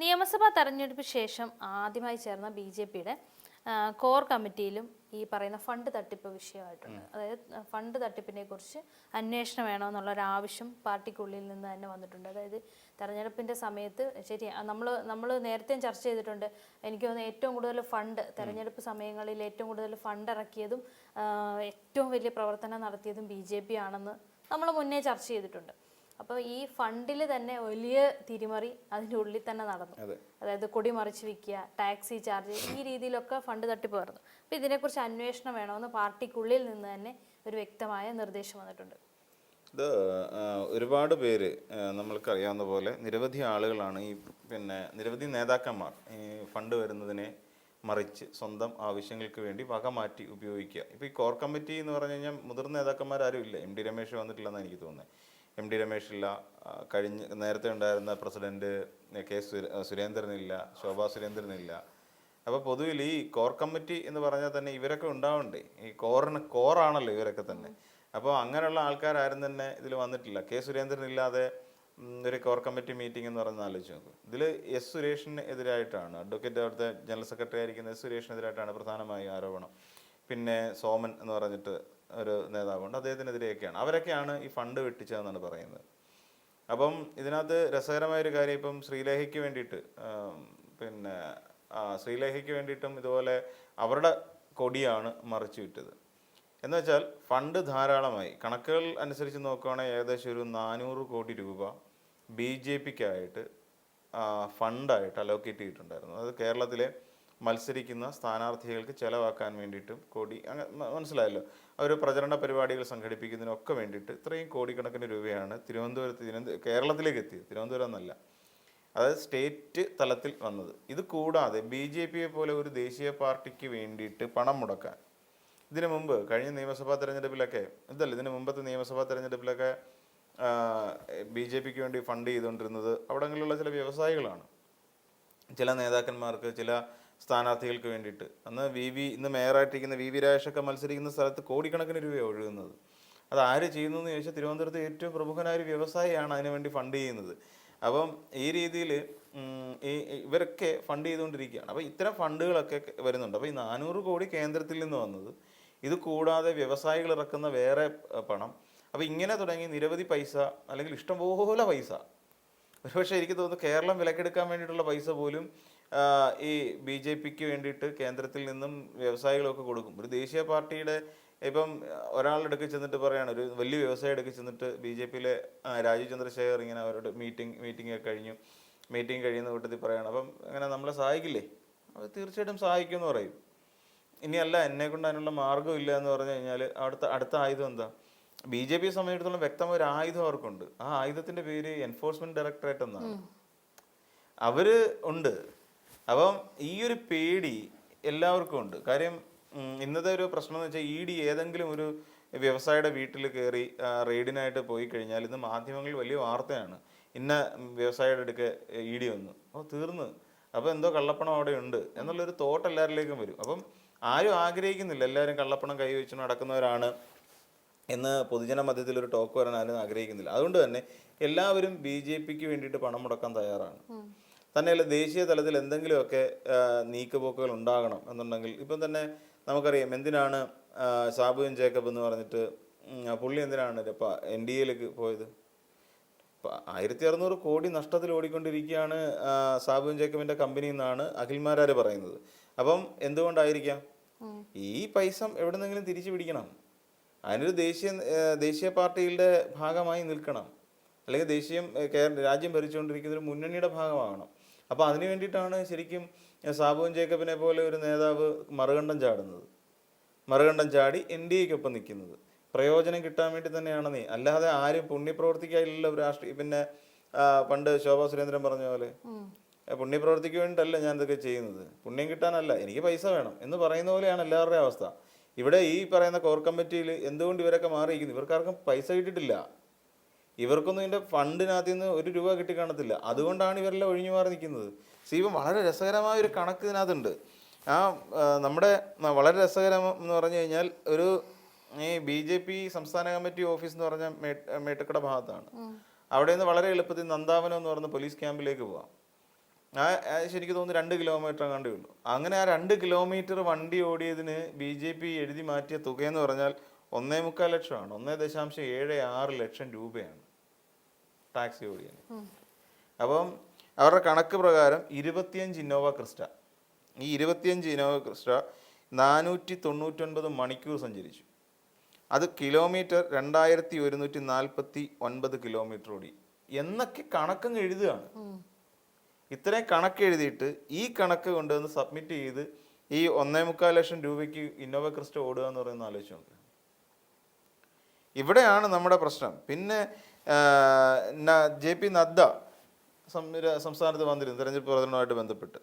നിയമസഭാ തെരഞ്ഞെടുപ്പ് ശേഷം ആദ്യമായി ചേർന്ന ബി.ജെ.പിയുടെ കോർ കമ്മിറ്റിയിലും ഈ പറയുന്ന ഫണ്ട് തട്ടിപ്പ് വിഷയമായിട്ടുണ്ട്. അതായത് ഫണ്ട് തട്ടിപ്പിനെ കുറിച്ച് അന്വേഷണം വേണമെന്നുള്ള ഒരു ആവശ്യം പാർട്ടിക്കുള്ളിൽ നിന്ന് തന്നെ വന്നിട്ടുണ്ട്. അതായത് തെരഞ്ഞെടുപ്പിൻ്റെ സമയത്ത് ശരി നമ്മൾ നേരത്തെയും ചർച്ച ചെയ്തിട്ടുണ്ട്. എനിക്ക് തോന്നുന്നു ഏറ്റവും കൂടുതൽ ഫണ്ട് തെരഞ്ഞെടുപ്പ് സമയങ്ങളിൽ ഏറ്റവും കൂടുതൽ ഫണ്ട് ഇറക്കിയതും ഏറ്റവും വലിയ പ്രവർത്തനം നടത്തിയതും ബി.ജെ.പി ആണെന്ന് നമ്മൾ മുന്നേ ചർച്ച ചെയ്തിട്ടുണ്ട്. അപ്പോൾ ഈ ഫണ്ടിൽ തന്നെ വലിയ തിരിമറി അതിൻ്റെ ഉള്ളിൽ തന്നെ നടന്നു. അതായത് കൊടി മറിച്ച് വിൽക്കുക, ടാക്സി ചാർജ്, ഈ രീതിയിലൊക്കെ ഫണ്ട് തട്ടിപ്പ് വരുന്നു. അപ്പോൾ ഇതിനെക്കുറിച്ച് അന്വേഷണം വേണമെന്ന് പാർട്ടിക്കുള്ളിൽ നിന്ന് തന്നെ ഒരു വ്യക്തമായ നിർദ്ദേശം വന്നിട്ടുണ്ട്. ഇത് ഒരുപാട് പേര് നമ്മൾക്കറിയാവുന്ന പോലെ നിരവധി ആളുകളാണ് നിരവധി നേതാക്കന്മാർ ഈ ഫണ്ട് വരുന്നതിനെ മറിച്ച് സ്വന്തം ആവശ്യങ്ങൾക്ക് വേണ്ടി വകമാറ്റി ഉപയോഗിക്കുക. ഇപ്പോൾ ഈ കോർ കമ്മിറ്റി എന്ന് പറഞ്ഞു കഴിഞ്ഞാൽ മുതിർന്ന നേതാക്കന്മാരും ഇല്ല. എം.ടി. രമേശ് വന്നിട്ടില്ലെന്ന് എനിക്ക് തോന്നുന്നത്. എം.ടി. രമേശില്ല, നേരത്തെ ഉണ്ടായിരുന്ന പ്രസിഡന്റ് കെ സുരേന്ദ്രനില്ല, ശോഭാ സുരേന്ദ്രനില്ല. അപ്പോൾ പൊതുവിൽ ഈ കോർ കമ്മിറ്റി എന്ന് പറഞ്ഞാൽ തന്നെ ഇവരൊക്കെ ഉണ്ടാവണ്ടേ? ഈ കോറാണല്ലോ ഇവരൊക്കെ തന്നെ. അപ്പോൾ അങ്ങനെയുള്ള ആൾക്കാരും തന്നെ ഇതിൽ വന്നിട്ടില്ല. കെ സുരേന്ദ്രനില്ലാതെ ഒരു കോർ കമ്മിറ്റി മീറ്റിംഗ് എന്ന് പറഞ്ഞാൽ ആലോചിച്ച് നോക്കും. ഇതിൽ എസ് സുരേഷിന് എതിരായിട്ടാണ്, അഡ്വക്കേറ്റ് അവിടുത്തെ ജനറൽ സെക്രട്ടറി ആയിരിക്കുന്ന എസ് സുരേഷിനെതിരായിട്ടാണ് പ്രധാനമായും ആരോപണം. പിന്നെ സോമൻ എന്ന് പറഞ്ഞിട്ട് ഒരു നേതാവുണ്ട്, അദ്ദേഹത്തിനെതിരെയൊക്കെയാണ്. അവരൊക്കെയാണ് ഈ ഫണ്ട് വെട്ടിച്ചതെന്നാണ് പറയുന്നത്. അപ്പം ഇതിനകത്ത് രസകരമായൊരു കാര്യം, ഇപ്പം ശ്രീലേഖയ്ക്ക് വേണ്ടിയിട്ടും ഇതുപോലെ അവരുടെ കൊടിയാണ് മറിച്ചു വിട്ടത്. എന്ന് വെച്ചാൽ ഫണ്ട് ധാരാളമായി, കണക്കുകൾ അനുസരിച്ച് നോക്കുകയാണെങ്കിൽ ഏകദേശം ഒരു 400 കോടി രൂപ ബി.ജെ.പിക്കായിട്ട് ഫണ്ടായിട്ട് അലോക്കേറ്റ് ചെയ്തിട്ടുണ്ടായിരുന്നു. അത് കേരളത്തിലെ മത്സരിക്കുന്ന സ്ഥാനാർത്ഥികൾക്ക് ചെലവാക്കാൻ വേണ്ടിയിട്ടും മനസ്സിലായല്ലോ, അവർ പ്രചരണ പരിപാടികൾ സംഘടിപ്പിക്കുന്നതിനൊക്കെ വേണ്ടിയിട്ട് ഇത്രയും കോടിക്കണക്കിന് രൂപയാണ് കേരളത്തിലേക്ക് എത്തിയത്. തിരുവനന്തപുരം എന്നല്ല, അതായത് സ്റ്റേറ്റ് തലത്തിൽ വന്നത്. ഇത് കൂടാതെ ബി.ജെ.പിയെ പോലെ ഒരു ദേശീയ പാർട്ടിക്ക് വേണ്ടിയിട്ട് പണം മുടക്കാൻ ഇതിനു മുമ്പ് ഇതിനു മുമ്പത്തെ നിയമസഭാ തെരഞ്ഞെടുപ്പിലൊക്കെ ബി.ജെ.പിക്ക് വേണ്ടി ഫണ്ട് ചെയ്തുകൊണ്ടിരുന്നത് അവിടങ്ങളിലുള്ള ചില വ്യവസായികളാണ്, ചില നേതാക്കന്മാർക്ക്, ചില സ്ഥാനാർത്ഥികൾക്ക് വേണ്ടിയിട്ട്. ഇന്ന് മേയറായിട്ടിരിക്കുന്ന വി രാജേഷൊക്കെ മത്സരിക്കുന്ന സ്ഥലത്ത് കോടിക്കണക്കിന് രൂപയാണ് ഒഴുകുന്നത്. അത് ആര് ചെയ്യുന്നു എന്ന് ചോദിച്ചാൽ തിരുവനന്തപുരത്ത് ഏറ്റവും പ്രമുഖനായ ഒരു വ്യവസായിയാണ് അതിനുവേണ്ടി ഫണ്ട് ചെയ്യുന്നത്. അപ്പം ഈ രീതിയിൽ ഇവരൊക്കെ ഫണ്ട് ചെയ്തുകൊണ്ടിരിക്കുകയാണ്. അപ്പോൾ ഇത്തരം ഫണ്ടുകളൊക്കെ വരുന്നുണ്ട്. അപ്പോൾ ഈ 400 കോടി കേന്ദ്രത്തിൽ നിന്ന് വന്നത്, ഇത് കൂടാതെ വ്യവസായികൾ ഇറക്കുന്ന വേറെ പണം, അപ്പോൾ ഇങ്ങനെ തുടങ്ങി നിരവധി പൈസ, അല്ലെങ്കിൽ ഇഷ്ടംപോലെ പൈസ, ഒരുപക്ഷെ എനിക്ക് തോന്നുന്നു കേരളം വിലക്കെടുക്കാൻ വേണ്ടിയിട്ടുള്ള പൈസ പോലും ഈ ബി.ജെ.പിക്ക് വേണ്ടിയിട്ട് കേന്ദ്രത്തിൽ നിന്നും വ്യവസായികളൊക്കെ കൊടുക്കും. ഒരു ദേശീയ പാർട്ടിയുടെ ഇപ്പം ഒരാളെടുക്ക് ചെന്നിട്ട് പറയുകയാണ്, ഒരു വലിയ വ്യവസായി എടുക്ക് ചെന്നിട്ട് ബി.ജെ.പിയിലെ രാജീവ് ചന്ദ്രശേഖർ ഇങ്ങനെ അവരുടെ മീറ്റിംഗ് കഴിയുന്ന കൂട്ടത്തിൽ പറയുകയാണ്, അപ്പം അങ്ങനെ നമ്മളെ സഹായിക്കില്ലേ? അത് തീർച്ചയായിട്ടും സഹായിക്കുമെന്ന് പറയും. ഇനിയല്ല എന്നെക്കൊണ്ട് അതിനുള്ള മാർഗ്ഗം ഇല്ല എന്ന് പറഞ്ഞു കഴിഞ്ഞാൽ അടുത്ത ആയുധം എന്താ? ബി.ജെ.പിയെ സംബന്ധിച്ചിടത്തോളം വ്യക്തമായ ഒരു ആയുധം അവർക്കുണ്ട്. ആ ആയുധത്തിൻ്റെ പേര് എൻഫോഴ്സ്മെന്റ് ഡയറക്ടറേറ്റ് എന്നാണ്. അവര് ഉണ്ട്. അപ്പം ഈ ഒരു പേടി എല്ലാവർക്കും ഉണ്ട്. കാര്യം ഇന്നത്തെ ഒരു പ്രശ്നം എന്ന് വെച്ചാൽ ഇ.ഡി ഏതെങ്കിലും ഒരു വ്യവസായിയുടെ വീട്ടിൽ കയറി റെയ്ഡിനായിട്ട് പോയി കഴിഞ്ഞാൽ ഇന്ന് മാധ്യമങ്ങളിൽ വലിയ വാർത്തയാണ്, ഇന്ന വ്യവസായിയുടെ അടുക്ക് ഇ.ഡി വന്നു, തീർന്ന്, അപ്പോൾ എന്തോ കള്ളപ്പണം അവിടെ ഉണ്ട് എന്നുള്ളൊരു തോട്ട് എല്ലാവരിലേക്കും വരും. അപ്പം ആരും ആഗ്രഹിക്കുന്നില്ല എല്ലാവരും കള്ളപ്പണം കൈവച്ച് നടക്കുന്നവരാണ് എന്ന് പൊതുജന മധ്യത്തിൽ ഒരു ടോക്ക് വരാൻ ആരും ആഗ്രഹിക്കുന്നില്ല. അതുകൊണ്ട് തന്നെ എല്ലാവരും ബി.ജെ.പിക്ക് വേണ്ടിയിട്ട് പണം മുടക്കാൻ തയ്യാറാണ്. തന്നെയല്ല, ദേശീയ തലത്തിൽ എന്തെങ്കിലുമൊക്കെ നീക്കുപോക്കുകൾ ഉണ്ടാകണം എന്നുണ്ടെങ്കിൽ, ഇപ്പം തന്നെ നമുക്കറിയാം എന്തിനാണ് സാബുവിൻ ജേക്കബ് എന്ന് പറഞ്ഞിട്ട് പുള്ളി എന്തിനാണ് NDA-യിലേക്ക് പോയത്? 1600 കോടി നഷ്ടത്തിൽ ഓടിക്കൊണ്ടിരിക്കുകയാണ് സാബുവിൻ ജേക്കബിൻ്റെ കമ്പനി എന്നാണ് അഖിൽമാരാർ പറയുന്നത്. അപ്പം എന്തുകൊണ്ടായിരിക്കാം? ഈ പൈസ എവിടെ നിന്നെങ്കിലും തിരിച്ചു പിടിക്കണം, അതിനൊരു ദേശീയ പാർട്ടിയുടെ ഭാഗമായി നിൽക്കണം, അല്ലെങ്കിൽ രാജ്യം ഭരിച്ചുകൊണ്ടിരിക്കുന്ന ഒരു മുന്നണിയുടെ ഭാഗമാകണം. അപ്പോൾ അതിനു വേണ്ടിയിട്ടാണ് ശരിക്കും സാബുവിൻ ജേക്കബിനെ പോലെ ഒരു നേതാവ് മറുകണ്ഠം ചാടി NDA-ക്കൊപ്പം നിൽക്കുന്നത്. പ്രയോജനം കിട്ടാൻ വേണ്ടി തന്നെയാണ് അല്ലാതെ ആരും പുണ്യപ്രവർത്തിക്കായില്ല രാഷ്ട്രീയ. പിന്നെ പണ്ട് ശോഭാ സുരേന്ദ്രൻ പറഞ്ഞ പോലെ പുണ്യപ്രവർത്തിക്ക് വേണ്ടിയിട്ടല്ല ഞാൻ ഇതൊക്കെ ചെയ്യുന്നത്, പുണ്യം കിട്ടാനല്ല, എനിക്ക് പൈസ വേണം എന്ന് പറയുന്ന പോലെയാണ് എല്ലാവരുടെയും അവസ്ഥ. ഇവിടെ ഈ പറയുന്ന കോർ കമ്മിറ്റിയിൽ എന്തുകൊണ്ട് ഇവരൊക്കെ മാറിയിരിക്കുന്നു? ഇവർക്കാർക്കും പൈസ കിട്ടിയിട്ടില്ല, ഇവർക്കൊന്നും ഇതിൻ്റെ ഫണ്ടിനകത്ത് നിന്ന് ഒരു രൂപ കിട്ടി കാണത്തില്ല. അതുകൊണ്ടാണ് ഇവരെല്ലാം ഒഴിഞ്ഞു മാറി നിൽക്കുന്നത്. ഇപ്പം വളരെ രസകരമായൊരു കണക്ക് ഇതിനകത്തുണ്ട്. നമ്മുടെ വളരെ രസകരം എന്ന് പറഞ്ഞു കഴിഞ്ഞാൽ, ഈ ബി.ജെ.പി സംസ്ഥാന കമ്മിറ്റി ഓഫീസ് എന്ന് പറഞ്ഞാൽ മേട്ടുക്കട ഭാഗത്താണ്. അവിടെ നിന്ന് വളരെ എളുപ്പത്തിൽ നന്ദാവനം എന്ന് പറയുന്ന പോലീസ് ക്യാമ്പിലേക്ക് പോകാം. ശരിക്കും തോന്നുന്നു 2 കിലോമീറ്റർ അങ്ങാണ്ടേ ഉള്ളൂ. അങ്ങനെ ആ 2 കിലോമീറ്റർ വണ്ടി ഓടിയതിന് BJP എഴുതി മാറ്റിയ തുകയെന്ന് പറഞ്ഞാൽ 1.25 ലക്ഷമാണ്. 1.76 ലക്ഷം രൂപയാണ് ടാക്സി ഓടിയതിന്. അപ്പം അവരുടെ കണക്ക് പ്രകാരം 25 ഇന്നോവ ക്രിസ്റ്റ, ഈ 25 ഇന്നോവ ക്രിസ്റ്റ 499 മണിക്കൂർ സഞ്ചരിച്ചു. അത് കിലോമീറ്റർ 2149 കിലോമീറ്റർ ഓടി എന്നൊക്കെ കണക്കങ്ങ് എഴുതുകയാണ്. ഇത്രയും കണക്ക് എഴുതിയിട്ട് ഈ കണക്ക് കൊണ്ടുവന്ന് സബ്മിറ്റ് ചെയ്ത് ഈ 1.25 ലക്ഷം രൂപയ്ക്ക് ഇന്നോവ ക്രിസ്റ്റ ഓടുക എന്ന് പറയുന്നത് ആലോചിച്ച് നോക്കുക. ഇവിടെയാണ് നമ്മുടെ പ്രശ്നം. പിന്നെ JP നദ്ദ സംസ്ഥാനത്ത് വന്നിരുന്നു തെരഞ്ഞെടുപ്പ് പ്രചരണവുമായിട്ട് ബന്ധപ്പെട്ട്.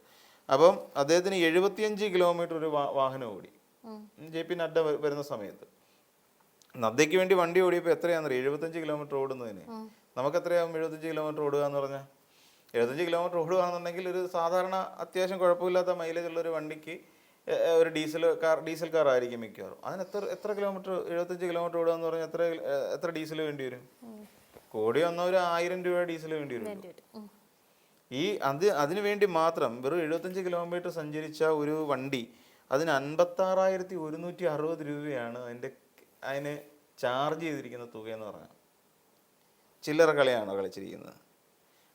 അപ്പം അദ്ദേഹത്തിന് 75 കിലോമീറ്റർ ഒരു വാഹനം ഓടി JP നദ്ദ വരുന്ന സമയത്ത്. നദ്ദയ്ക്ക് വേണ്ടി വണ്ടി ഓടിയപ്പോൾ എത്രയാണെന്നറിയാം? 75 കിലോമീറ്റർ ഓടുന്നതിന് നമുക്ക് എത്രയാകും 75 കിലോമീറ്റർ ഓടുക എന്ന് പറഞ്ഞാൽ? 75 കിലോമീറ്റർ ഓടുകയാണെന്നുണ്ടെങ്കിൽ ഒരു സാധാരണ അത്യാവശ്യം കുഴപ്പമില്ലാത്ത മൈലേജ് ഉള്ള ഒരു വണ്ടിക്ക് ഒരു ഡീസൽ കാർ ആയിരിക്കും മിക്കവാറും. അതിന് എത്ര കിലോമീറ്റർ 75 കിലോമീറ്റർ ഓടുക എന്ന് പറഞ്ഞാൽ എത്ര ഡീസൽ വേണ്ടി വരും? കോടി വന്ന ഒരു 1000 രൂപ ഡീസൽ വേണ്ടി വരും. അതിനു വേണ്ടി മാത്രം വെറും 75 കിലോമീറ്റർ സഞ്ചരിച്ച ഒരു വണ്ടി അതിന് 56,160 രൂപയാണ് അതിന് ചാർജ് ചെയ്തിരിക്കുന്ന തുക എന്ന് പറഞ്ഞാൽ. ചില്ലറ കളിയാണോ കളിച്ചിരിക്കുന്നത്?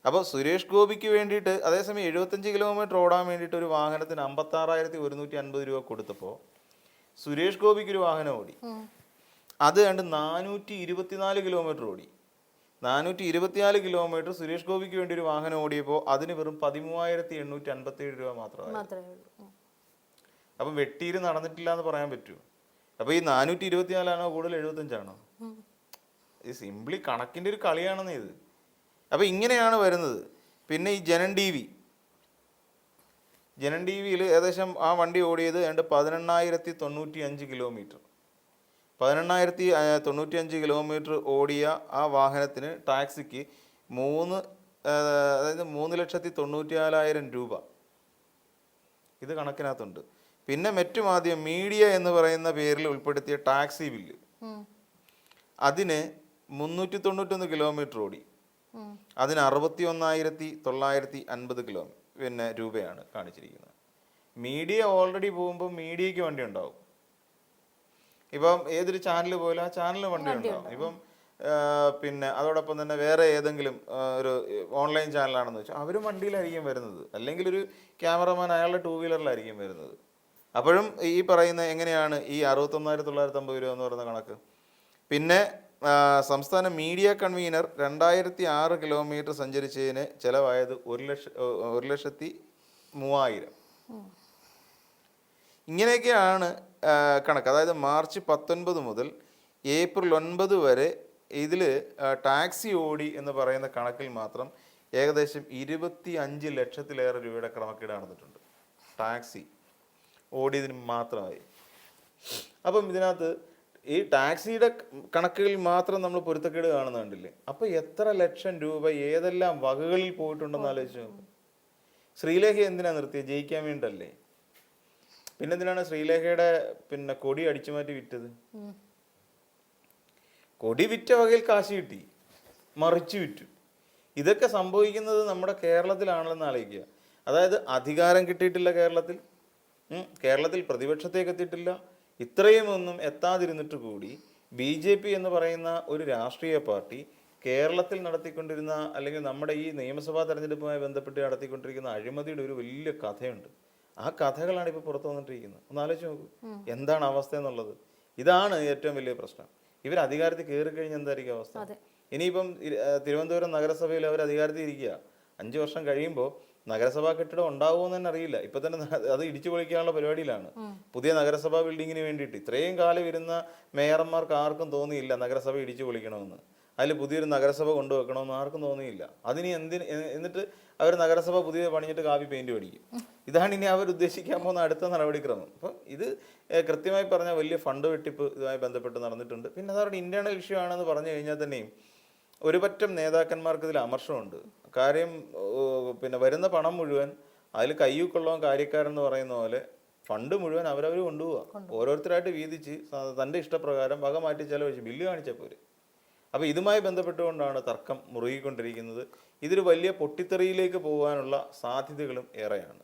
അപ്പോൾ സുരേഷ് ഗോപിക്ക് വേണ്ടിയിട്ട് അതേസമയം 75 കിലോമീറ്റർ ഓടാൻ വേണ്ടിയിട്ട് ഒരു വാഹനത്തിന് 56,150 രൂപ കൊടുത്തപ്പോൾ സുരേഷ് ഗോപിക്ക് ഒരു വാഹനം ഓടി, അത് കണ്ട് 424 കിലോമീറ്റർ ഓടി. 424 കിലോമീറ്റർ സുരേഷ് ഗോപിക്ക് വേണ്ടി ഒരു വാഹനം ഓടിയപ്പോൾ അതിന് വെറും 13,857 രൂപ മാത്രമേ. അപ്പം വെട്ടിയിൽ നടന്നിട്ടില്ല എന്ന് പറയാൻ പറ്റൂ? അപ്പോൾ ഈ 424 കൂടുതൽ 75 ഇത് സിംപ്ലി കണക്കിൻ്റെ ഒരു കളിയാണെന്ന് ഇത്. അപ്പോൾ ഇങ്ങനെയാണ് വരുന്നത്. പിന്നെ ഈ ജനൻ ടി വിയിൽ ഏകദേശം ആ വണ്ടി ഓടിയത് 18,095 കിലോമീറ്റർ. 18,095 കിലോമീറ്റർ ഓടിയ ആ വാഹനത്തിന് ടാക്സിക്ക് 3,94,000 രൂപ ഇത് കണക്കിനകത്തുണ്ട്. പിന്നെ മറ്റുമാദ്യം മീഡിയ എന്ന് പറയുന്ന പേരിൽ ഉൾപ്പെടുത്തിയ ടാക്സി ബില്ല്, അതിന് 391 കിലോമീറ്റർ ഓടി, അതിന് 61,950 രൂപയാണ് കാണിച്ചിരിക്കുന്നത്. മീഡിയ ഓൾറെഡി പോകുമ്പോൾ മീഡിയയ്ക്ക് വണ്ടി ഉണ്ടാവും. ഇപ്പം ഏതൊരു ചാനൽ പോലും ആ ചാനലിന് വണ്ടി ഉണ്ടാവും. ഇപ്പം പിന്നെ അതോടൊപ്പം തന്നെ വേറെ ഏതെങ്കിലും ഒരു ഓൺലൈൻ ചാനലാണെന്ന് വെച്ചാൽ അവരും വണ്ടിയിലായിരിക്കും വരുന്നത്, അല്ലെങ്കിൽ ഒരു ക്യാമറമാൻ അയാളുടെ 2 വീലറിലായിരിക്കും വരുന്നത്. അപ്പോഴും ഈ പറയുന്ന എങ്ങനെയാണ് ഈ 61,950 രൂപ എന്ന് പറയുന്ന കണക്ക്? പിന്നെ സംസ്ഥാന മീഡിയ കൺവീനർ 2006 കിലോമീറ്റർ സഞ്ചരിച്ചതിന് ചിലവായത് 1,03,000. ഇങ്ങനെയൊക്കെയാണ് കണക്ക്. അതായത് മാർച്ച് 19 മുതൽ ഏപ്രിൽ 9 വരെ ഇതിൽ ടാക്സി ഓടി എന്ന് പറയുന്ന കണക്കിൽ മാത്രം ഏകദേശം 25 ലക്ഷത്തിലേറെ രൂപയുടെ ക്രമക്കേട് നടന്നിട്ടുണ്ട് ടാക്സി ഓടിയതിന് മാത്രമായി. അപ്പം ഇതിനകത്ത് ഈ ടാക്സിയുടെ കണക്കുകളിൽ മാത്രം നമ്മൾ പൊരുത്തക്കേട് കാണുന്നുണ്ടല്ലേ? അപ്പോൾ എത്ര ലക്ഷം രൂപ ഏതെല്ലാം വകകളിൽ പോയിട്ടുണ്ടെന്ന് ആലോചിച്ച് നോക്കും. ശ്രീലേഖ എന്തിനാ നിർത്തിയത്? ജയിക്കാൻ വേണ്ടല്ലേ? പിന്നെ എന്തിനാണ് ശ്രീലേഖയുടെ കൊടി അടിച്ചു മാറ്റി വിറ്റത്? കൊടി വിറ്റ വകയിൽ കാശ് കിട്ടി, മറിച്ചു വിറ്റു. ഇതൊക്കെ സംഭവിക്കുന്നത് നമ്മുടെ കേരളത്തിലാണെന്ന് ആലോചിക്കുക. അതായത് അധികാരം കിട്ടിയിട്ടില്ല കേരളത്തിൽ പ്രതിപക്ഷത്തേക്ക് എത്തിയിട്ടില്ല. ഇത്രയും ഒന്നും എത്താതിരുന്നിട്ട് കൂടി BJP എന്ന് പറയുന്ന ഒരു രാഷ്ട്രീയ പാർട്ടി കേരളത്തിൽ നടത്തിക്കൊണ്ടിരുന്ന, അല്ലെങ്കിൽ നമ്മുടെ ഈ നിയമസഭാ തെരഞ്ഞെടുപ്പുമായി ബന്ധപ്പെട്ട് നടത്തിക്കൊണ്ടിരിക്കുന്ന അഴിമതിയുടെ ഒരു വലിയ കഥയുണ്ട്. ആ കഥകളാണ് ഇപ്പോൾ പുറത്തു വന്നിട്ടിരിക്കുന്നത്. ഒന്ന് ആലോചിച്ച് നോക്കൂ എന്താണ് അവസ്ഥ എന്നുള്ളത്. ഇതാണ് ഏറ്റവും വലിയ പ്രശ്നം. ഇവർ അധികാരത്തിൽ കയറി കഴിഞ്ഞാൽ എന്തായിരിക്കും അവസ്ഥ? ഇനിയിപ്പം തിരുവനന്തപുരം നഗരസഭയിൽ അവർ അധികാരത്തിൽ ഇരിക്കുക, 5 വർഷം കഴിയുമ്പോൾ നഗരസഭാ കെട്ടിടം ഉണ്ടാവുമെന്ന് തന്നെ അറിയില്ല. ഇപ്പൊ തന്നെ അത് ഇടിച്ചു പൊളിക്കാനുള്ള പരിപാടിയിലാണ്. പുതിയ നഗരസഭാ ബിൽഡിങ്ങിന് വേണ്ടിയിട്ട് ഇത്രയും കാലം ഇരുന്ന മേയർമാർക്ക് ആർക്കും തോന്നിയില്ല നഗരസഭ ഇടിച്ചു പൊളിക്കണമെന്ന്. അതിൽ പുതിയൊരു നഗരസഭ കൊണ്ടുവെക്കണമെന്ന് ആർക്കും തോന്നിയില്ല. എന്നിട്ട് അവർ നഗരസഭ പുതിയ പണിഞ്ഞിട്ട് കാപ്പി പെയിന്റ് പഠിക്കും. ഇതാണ് ഇനി അവർ ഉദ്ദേശിക്കാൻ പോകുന്ന അടുത്ത നടപടിക്രമം. അപ്പം ഇത് കൃത്യമായി പറഞ്ഞാൽ വലിയ ഫണ്ട് വെട്ടിപ്പ് ഇതുമായി ബന്ധപ്പെട്ട് നടന്നിട്ടുണ്ട്. പിന്നെ അതവരുടെ ഇന്റേണൽ ഇഷ്യൂ ആണെന്ന് പറഞ്ഞു കഴിഞ്ഞാൽ തന്നെയും ഒരു പറ്റം നേതാക്കന്മാർക്ക് ഇതിൽ അമർഷമുണ്ട്. കാര്യം വരുന്ന പണം മുഴുവൻ അതിൽ കയ്യൂക്കൊള്ളവൻ കാര്യക്കാരെന്ന് പറയുന്ന പോലെ ഫണ്ട് മുഴുവൻ അവരവർ കൊണ്ടുപോവുക. ഓരോരുത്തരായിട്ട് വീതിച്ച് തൻ്റെ ഇഷ്ടപ്രകാരം വക മാറ്റി ചെലവഴിച്ച് ബില്ല് കാണിച്ചാൽ പോരെ. അപ്പോൾ ഇതുമായി ബന്ധപ്പെട്ടുകൊണ്ടാണ് തർക്കം മുറുകിക്കൊണ്ടിരിക്കുന്നത്. ഇതൊരു വലിയ പൊട്ടിത്തെറിയിലേക്ക് പോകാനുള്ള സാധ്യതകളും ഏറെയാണ്.